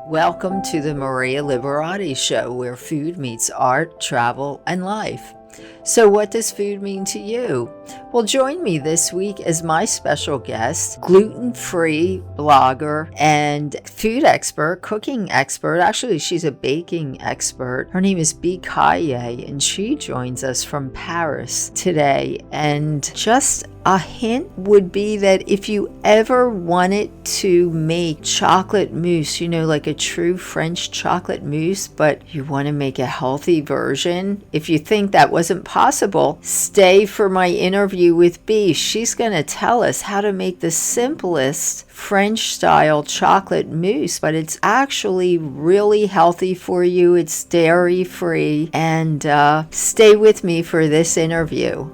Welcome to the Maria Liberati Show, where food meets art, travel, and life. So, what does food mean to you? Well, join me this week as my special guest, gluten-free blogger and food expert, cooking expert. Actually, she's a baking expert. Her name is Bea Caillet, and she joins us from Paris today. And just a hint would be that if you ever wanted to make chocolate mousse, like a true French chocolate mousse, but you want to make a healthy version, if you think that wasn't possible, stay for my interview with Bea. She's going to tell us how to make the simplest French style chocolate mousse, but it's actually really healthy for you. It's dairy free, and stay with me for this interview.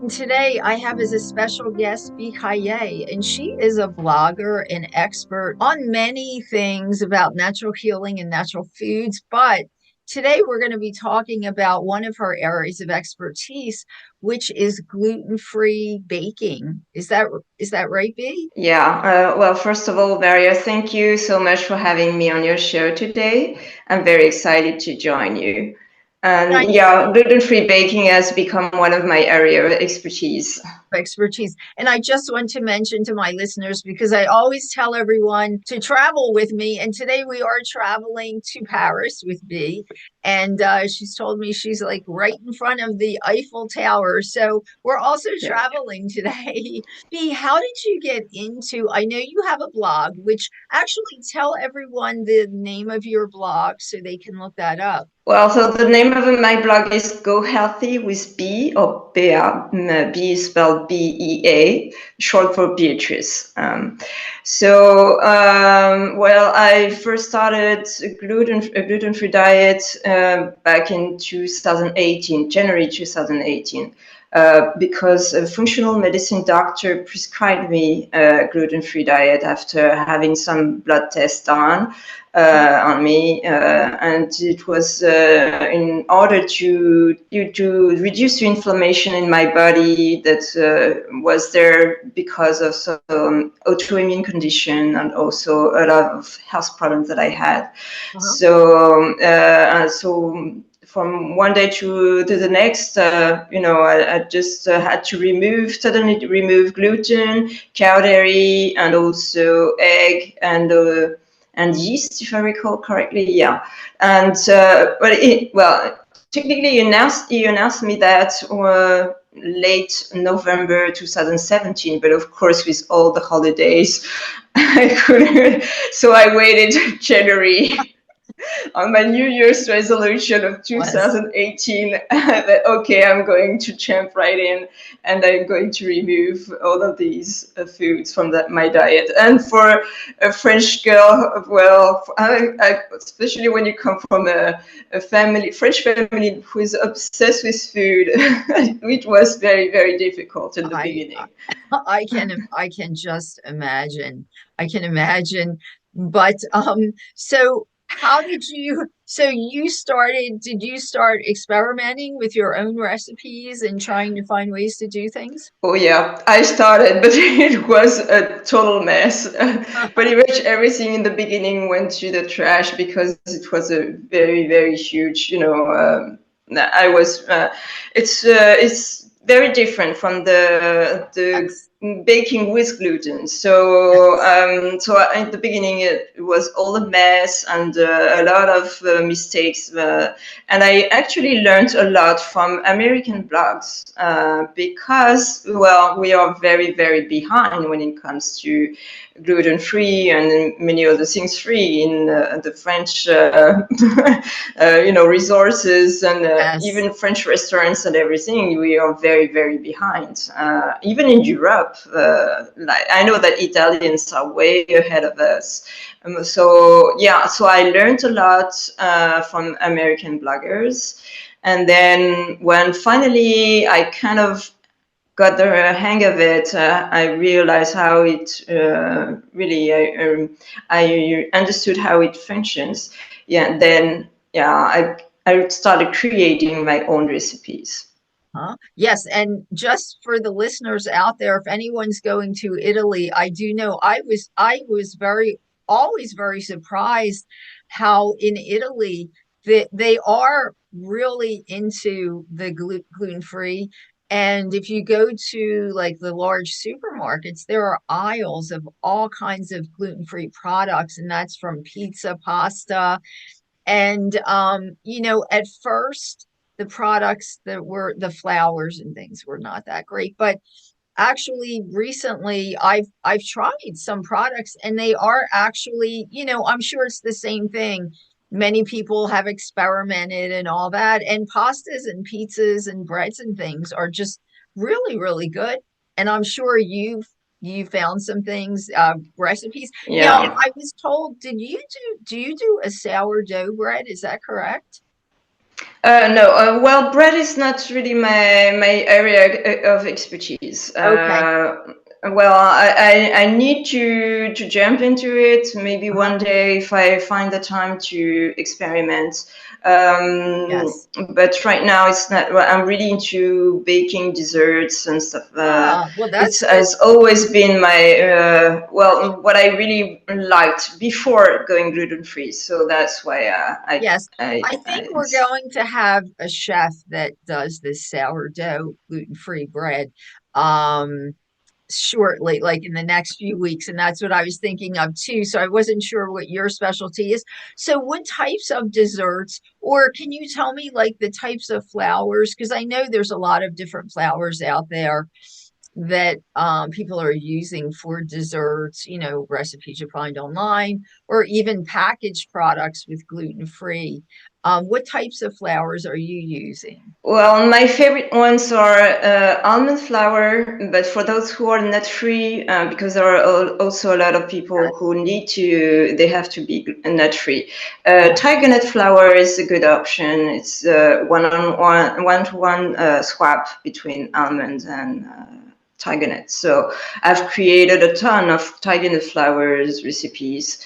Today I have as a special guest Bea Caillet, and she is a blogger and expert on many things about natural healing and natural foods. But today we're going to be talking about one of her areas of expertise, which is gluten-free baking. Is that right, Bea? Yeah, well, first of all, Maria, thank you so much for having me on your show today. I'm very excited to join you. And yeah, gluten-free baking has become one of my area of expertise. And I just want to mention to my listeners, because I always tell everyone to travel with me, and today we are traveling to Paris with Bea, and she's told me she's like right in front of the Eiffel Tower, so we're also traveling today. Bea, how did you get into, I know you have a blog, which actually tell everyone the name of your blog so they can look that up. Well, so the name of my blog is Go Healthy with Bea, or Bea. Bea is spelled Bea, short for Beatrice. Well, I first started a gluten-free diet back in 2018, January 2018. Because a functional medicine doctor prescribed me a gluten-free diet after having some blood tests done on me, and it was in order to reduce the inflammation in my body that was there because of some autoimmune condition and also a lot of health problems that I had. So from one day to the next, I just had to suddenly remove gluten, cow dairy, and also egg and yeast, if I recall correctly. Yeah, and technically, you announced me that late November 2017, but of course, with all the holidays, I couldn't. So I waited January on my New Year's resolution of 2018 that, okay, I'm going to jump right in and I'm going to remove all of these foods from my diet. And for a French girl, well, especially when you come from a French family who is obsessed with food, it was very, very difficult in the beginning. I can just imagine. I can imagine. But so how did you, did you start experimenting with your own recipes and trying to find ways to do things? Oh yeah, I started, but it was a total mess. Pretty much everything in the beginning went to the trash because it was a very, very huge, I was, it's very different from the baking with gluten. So in the beginning it was all a mess and a lot of mistakes. And I actually learned a lot from American blogs because, well, we are very, very behind when it comes to gluten-free and many other things free in the French, resources and even French restaurants and everything. We are very, very behind. Even in Europe, I know that Italians are way ahead of us. So I learned a lot from American bloggers. And then when finally I kind of got the hang of it, I realized how it I understood how it functions. I started creating my own recipes. Huh? Yes, and just for the listeners out there, if anyone's going to Italy, I do know I was very always very surprised how in Italy they are really into the gluten-free. And if you go to like the large supermarkets, there are aisles of all kinds of gluten-free products, and that's from pizza, pasta, and at first the products that were the flours and things were not that great, but actually recently I've tried some products and they are actually, I'm sure it's the same thing. Many people have experimented and all that, and pastas and pizzas and breads and things are just really, really good. And I'm sure you found some things, recipes. Now, Yeah. I was told, do you do a sourdough bread? Is that correct? No, well, bread is not really my area of expertise. Okay. Well, I need to jump into it maybe Uh-huh. one day if I find the time to experiment. Yes. But right now it's not. Well, I'm really into baking desserts and stuff. Well, It that's good. has always been my well, what I really liked before going gluten free. So that's why Yes. I, I I think we're going to have a chef that does this sourdough gluten-free bread um shortly, like in the next few weeks, and that's what I was thinking of too. So I wasn't sure what your specialty is. So what types of desserts, or can you tell me like the types of flours? Because I know there's a lot of different flours out there that people are using for desserts, recipes you find online, or even packaged products with gluten free. What types of flours are you using? Well, my favorite ones are almond flour, but for those who are nut free, because there are also a lot of people Yes. who they have to be nut free. Uh-huh. Tiger nut flour is a good option. It's one-to-one swap between almonds and tiger nuts. So I've created a ton of tiger nut flours recipes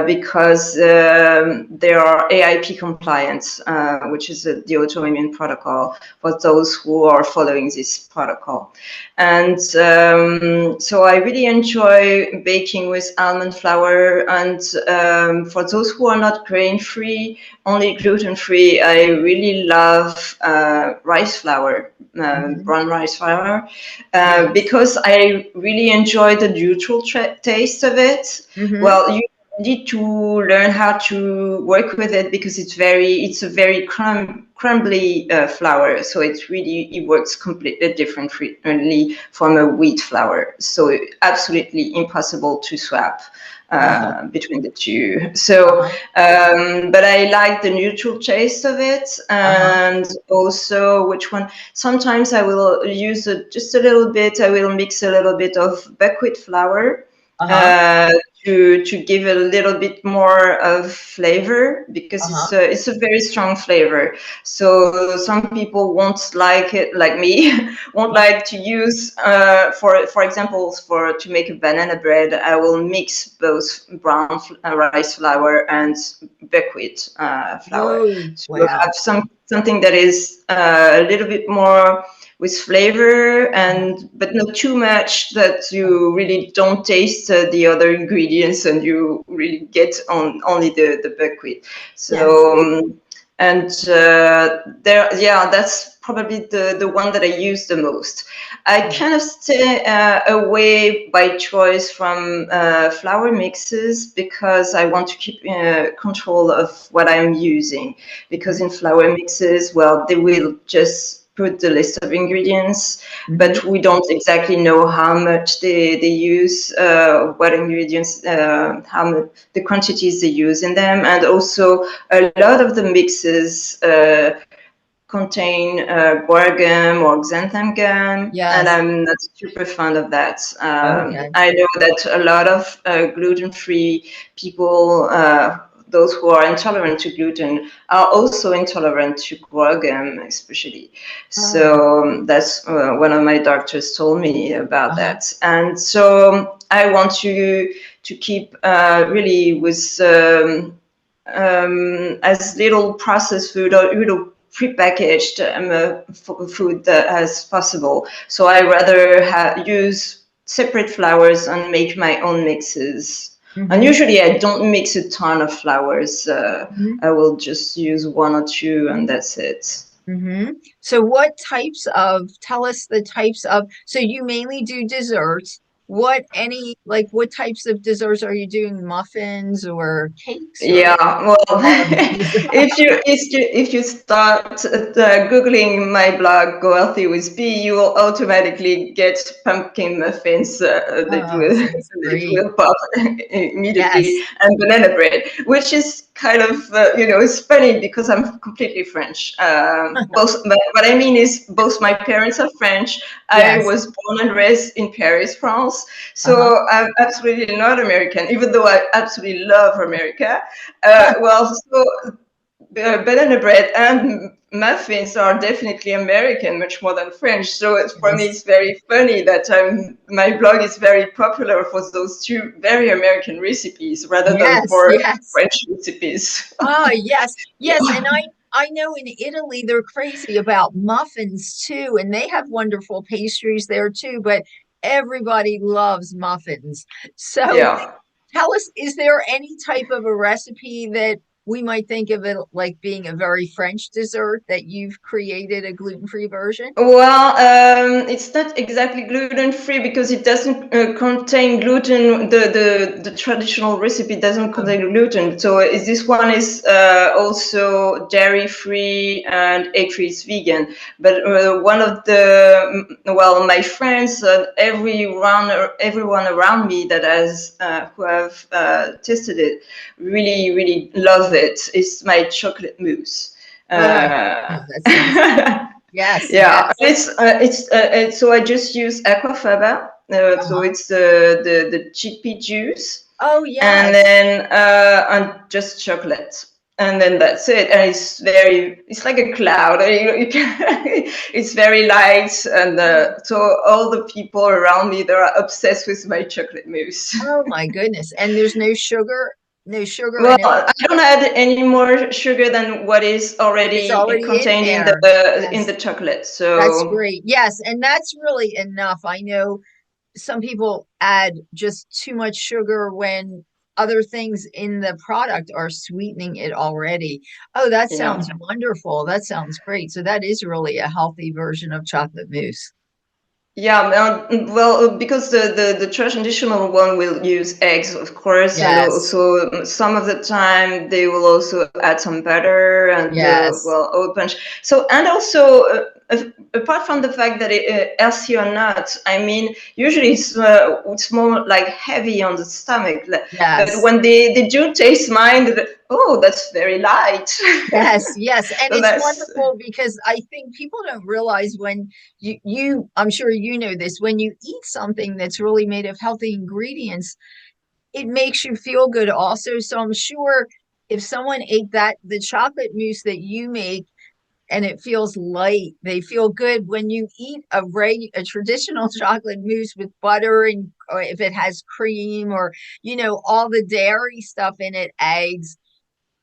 because they are AIP compliant, which is the autoimmune protocol for those who are following this protocol. And so I really enjoy baking with almond flour. And for those who are not grain free, only gluten free, I really love rice flour, Hmm. brown rice flour, Yes. because I really enjoy the neutral taste of it. Hmm. Well, you need to learn how to work with it because it's a very crumbly flour, so it works completely differently from a wheat flour. So absolutely impossible to swap Uh-huh. between the two. So, Uh-huh. but I like the neutral taste of it, Uh-huh. and also which one. Sometimes I will use just a little bit. I will mix a little bit of buckwheat flour Uh-huh. uh, to give a little bit more of flavor because Uh-huh. it's a very strong flavor. So some people won't like it, like me, won't Uh-huh. like to use for example, for to make a banana bread. I will mix both brown rice flour and buckwheat flour Oh, to wow. have something that is a little bit more with flavor, Uh-huh. and but not too much that you really don't taste the other ingredients and you really get on only the buckwheat. Yes. So and there, yeah, that's probably the one that I use the most. I Yeah. kind of stay away by choice from flour mixes because I want to keep control of what I'm using. Because Hmm. in flour mixes, well, they will just put the list of ingredients, Hmm. but we don't exactly know how much they use, what ingredients, how much, the quantities they use in them, and also a lot of the mixes contain guar gum or xanthan gum, and Yes. I'm not super fond of that. Okay. I know that a lot of gluten-free people, those who are intolerant to gluten, are also intolerant to guar gum, especially. Oh. So that's one of my doctors told me about Uh-huh. that, and so I want to keep really with as little processed food or little prepackaged food as possible. So I rather use separate flours and make my own mixes. And Mm-hmm. usually I don't mix a ton of flours. Mm-hmm. I will just use one or two and that's it. Mm-hmm. So what types of, tell us the types of, so you mainly do desserts. Like what types of desserts are you doing? Muffins or cakes or Yeah, well, all of these? if you start googling my blog "Go Healthy with Bee," you will automatically get pumpkin muffins that Oh, will sounds that great. will pop immediately, Yes. and banana bread, which is kind of it's funny because I'm completely French. But what I mean is both my parents are French. I Yes. was born and raised in Paris, France, Uh-huh. so I'm absolutely not American, even though I absolutely love America. Well, so banana bread and muffins are definitely American, much more than French. So for me, Yes. it's very funny that my blog is very popular for those two very American recipes rather than Yes. for Yes. French recipes. Oh, yes. Yes. Yeah. And I know in Italy they're crazy about muffins too, and they have wonderful pastries there too, but everybody loves muffins. So Yeah. tell us, is there any type of a recipe that we might think of it like being a very French dessert that you've created a gluten-free version? Well, it's not exactly gluten-free because it doesn't contain gluten. The traditional recipe doesn't Oh, contain gluten. So this one is also dairy-free and egg-free. It's vegan. But one of well, my friends, everyone around me that has who have tested it, really love it. It's my chocolate mousse. oh, Uh, oh, that sounds yes, Yeah, yes. so I just use aquafaba. So Uh-huh. it's the chickpea juice, Oh, and yes. then and just chocolate, and then that's it. And it's like a cloud. You can, it's very light, and so all the people around me they are obsessed with my chocolate mousse. Oh my goodness. And there's no sugar Well, in it. I don't add any more sugar than what is It's already already in contained there. in Yes, the chocolate. that's So great. Yes, and that's really enough. I know some people add just too much sugar when other things in the product are sweetening it already. Oh, that yeah. sounds wonderful. That sounds great. So that is really a healthy version of chocolate mousse. Yeah, well, because the traditional one will use eggs, of course, and Yes, also some of the time they will also add some butter and yes, well, oat punch. So and also apart from the fact that healthy or not, I mean, usually it's more like heavy on the stomach. But yes. when they do taste mine, oh, that's very light. Yes, yes. And So it's that's wonderful because I think people don't realize when I'm sure you know this, when you eat something that's really made of healthy ingredients, it makes you feel good also. So I'm sure if someone ate the chocolate mousse that you make and it feels light, they feel good. When you eat a traditional chocolate mousse with butter and or if it has cream or all the dairy stuff in it, eggs,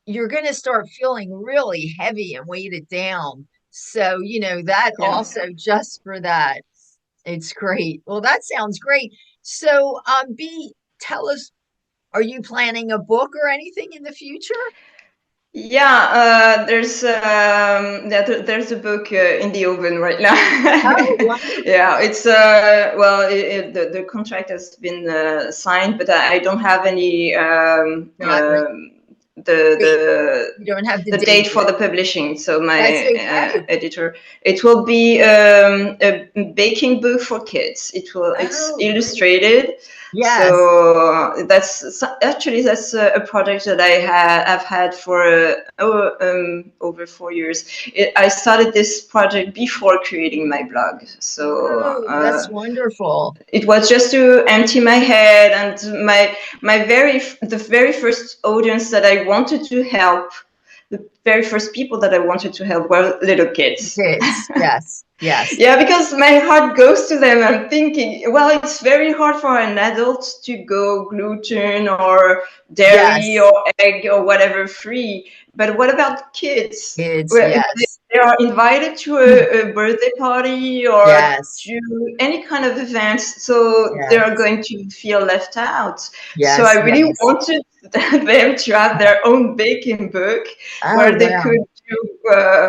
you're going to start feeling really heavy and weighted down. So, that yeah. also just for that, it's great. Well, that sounds great. So, B, tell us, are you planning a book or anything in the future? Yeah, there's a book in the oven right now. Oh, wonderful. Yeah, it's well, the contract has been signed, but I don't have any Not re- the date. the You don't have the the date date for yet. the publishing. So That's my okay. editor, it will be a baking book for kids. It's Oh, great. illustrated. Yes. So actually that's a project that I've had for over 4 years. I started this project before creating my blog, so Oh, that's wonderful. it was just to empty my head and the very first audience that I wanted to help, the very first people that I wanted to help were little kids. Kids. Yes. Yes. Yeah, because my heart goes to them. I'm thinking, well, it's very hard for an adult to go gluten or dairy Yes. or egg or whatever free. But what about kids? Kids. Well, Yes. they are invited to a birthday party or Yes. to any kind of events, so they are Yes. going to feel left out. So I Yes. really Yes. wanted them to have their own baking book Oh, where they wow. could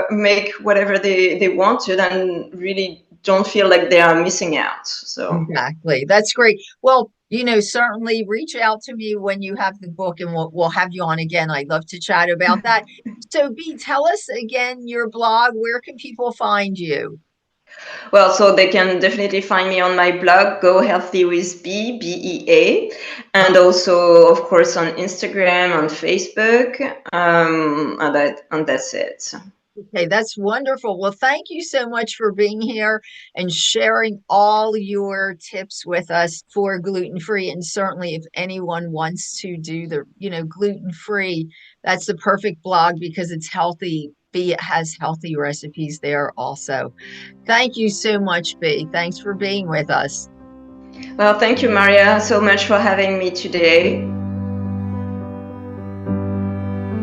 make whatever they wanted and really don't feel like they are missing out. So, Exactly. That's great. Well, certainly reach out to me when you have the book and we'll have you on again. I'd love to chat about that. So, B, tell us again your blog. Where can people find you? well, so they can definitely find me on my blog, Go Healthy with Bea, and also, of course, on Instagram, on Facebook, and that's it. Okay, that's wonderful. Well, thank you so much for being here and sharing all your tips with us for gluten-free. And certainly, if anyone wants to do the, gluten-free, that's the perfect blog because it's healthy. B, it has healthy recipes there also. Thank you so much, B. Thanks for being with us. Well, thank you, Maria, so much for having me today.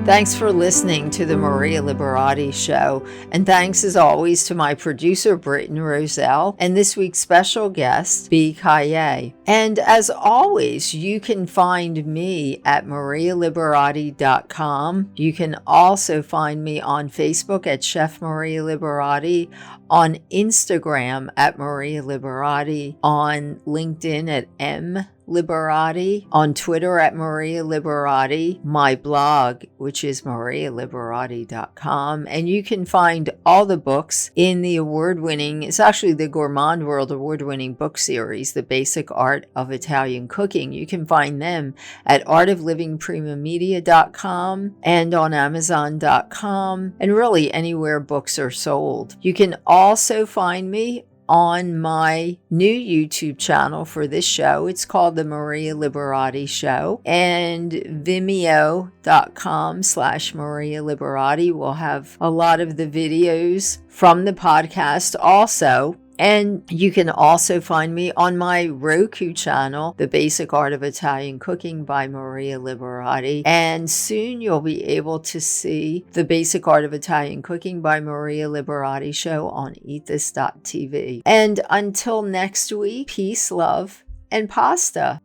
Thanks for listening to the Maria Liberati Show. And thanks as always to my producer, Britton Roselle, and this week's special guest, Bea Caillet. And as always, you can find me at marialiberati.com. You can also find me on Facebook at Chef Maria Liberati, on Instagram at Maria Liberati, on LinkedIn at M Liberati, on Twitter at Maria Liberati, my blog, which is marialiberati.com. And you can find all the books in the it's actually the Gourmand World award-winning book series, The Basic Art of Italian Cooking. You can find them at artoflivingprimamedia.com and on amazon.com, and really anywhere books are sold. You can also find me on my new YouTube channel for this show. It's called The Maria Liberati Show, and vimeo.com/Maria Liberati will have a lot of the videos from the podcast also. And you can also find me on my Roku channel, The Basic Art of Italian Cooking by Maria Liberati. And soon you'll be able to see The Basic Art of Italian Cooking by Maria Liberati show on eatthis.tv. And until next week, peace, love, and pasta.